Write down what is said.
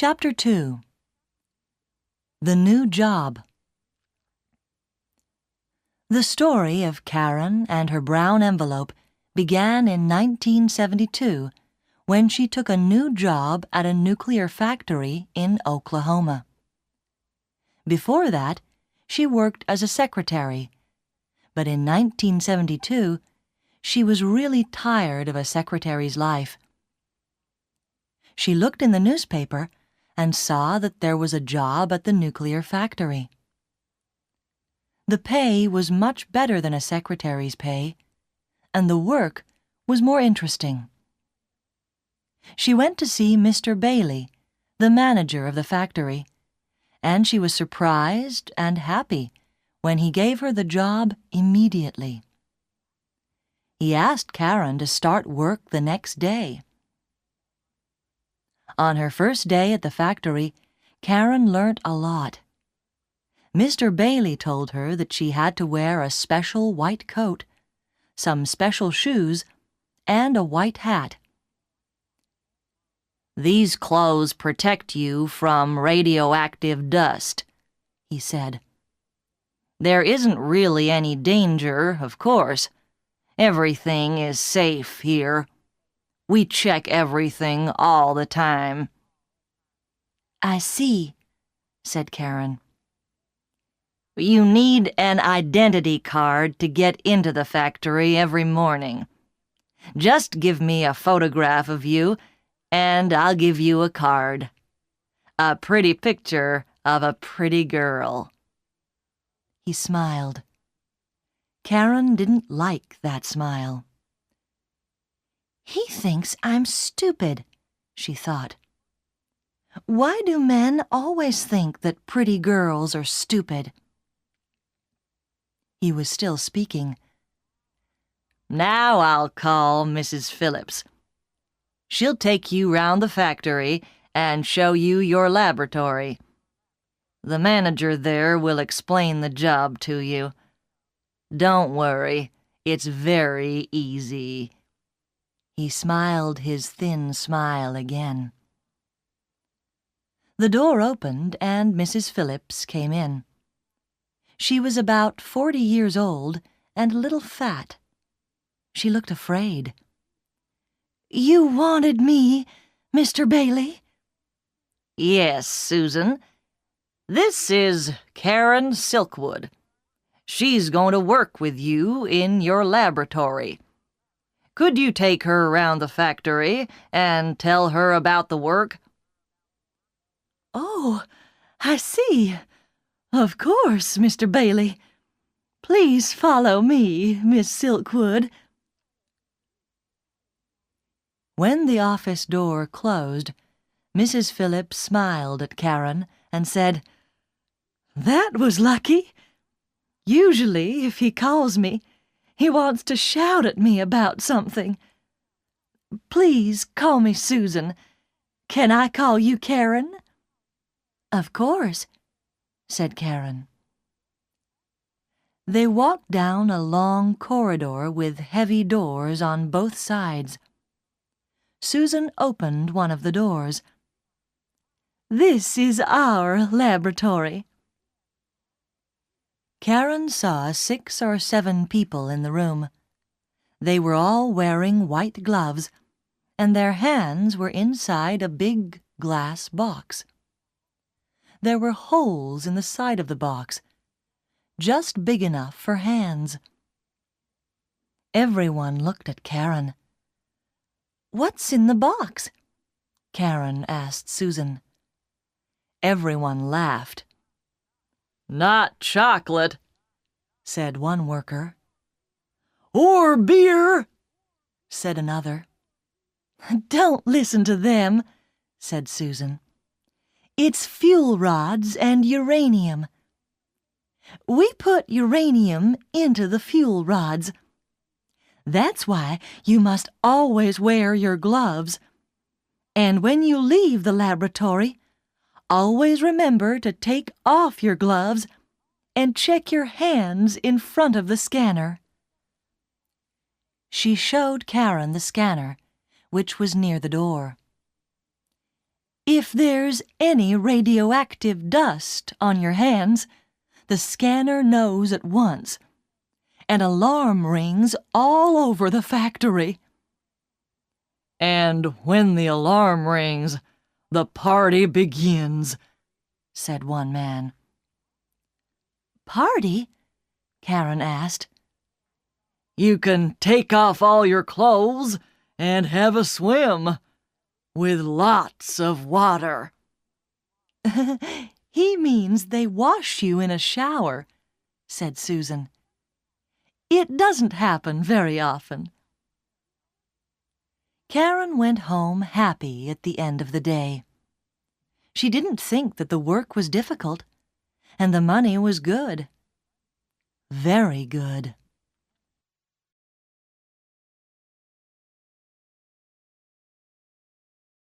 Chapter 2. The New Job. The story of Karen and her brown envelope began in 1972 when she took a new job at a nuclear factory in Oklahoma. Before that, she worked as a secretary, but in 1972, she was really tired of a secretary's life. She looked in the newspaper and saw that there was a job at the nuclear factory. The pay was much better than a secretary's pay, and the work was more interesting. She went to see Mr. Bailey, the manager of the factory, and she was surprised and happy when he gave her the job immediately. He asked Karen to start work the next day. On her first day at the factory, Karen learnt a lot. Mr. Bailey told her that she had to wear a special white coat, some special shoes, and a white hat. "These clothes protect you from radioactive dust," he said. "There isn't really any danger, of course. Everything is safe here. We check everything all the time." "I see," said Karen. "You need an identity card to get into the factory every morning. Just give me a photograph of you, and I'll give you a card. A pretty picture of a pretty girl." He smiled. Karen didn't like that smile. "He thinks I'm stupid," she thought. "Why do men always think that pretty girls are stupid?" He was still speaking. "Now I'll call Mrs. Phillips. She'll take you round the factory and show you your laboratory. The manager there will explain the job to you. Don't worry, it's very easy." He smiled his thin smile again. The door opened and Mrs. Phillips came in. She was about 40 years old and a little fat. She looked afraid. "You wanted me, Mr. Bailey?" "Yes, Susan. This is Karen Silkwood. She's going to work with you in your laboratory. Could you take her around the factory and tell her about the work?" "Oh, I see. Of course, Mr. Bailey. Please follow me, Miss Silkwood." When the office door closed, Mrs. Phillips smiled at Karen and said, "That was lucky. Usually, if he calls me, he wants to shout at me about something. Please call me Susan. Can I call you Karen?" "Of course," said Karen. They walked down a long corridor with heavy doors on both sides. Susan opened one of the doors. "This is our laboratory." Karen saw 6 or 7 people in the room. They were all wearing white gloves, and their hands were inside a big glass box. There were holes in the side of the box, just big enough for hands. Everyone looked at Karen. "What's in the box?" Karen asked Susan. Everyone laughed. "Not chocolate," said one worker. "Or beer," said another. "Don't listen to them," said Susan. "It's fuel rods and uranium. We put uranium into the fuel rods. That's why you must always wear your gloves. And when you leave the laboratory, always remember to take off your gloves and check your hands in front of the scanner." She showed Karen the scanner, which was near the door. If there's any radioactive dust on your hands, the scanner knows at once. An alarm rings all over the factory. And when the alarm rings, the party begins, said one man. Party? Karen asked. You can take off all your clothes and have a swim, with lots of water. He means they wash you in a shower, said Susan. It doesn't happen very often. Karen went home happy at the end of the day. She didn't think that the work was difficult, and the money was good. Very good.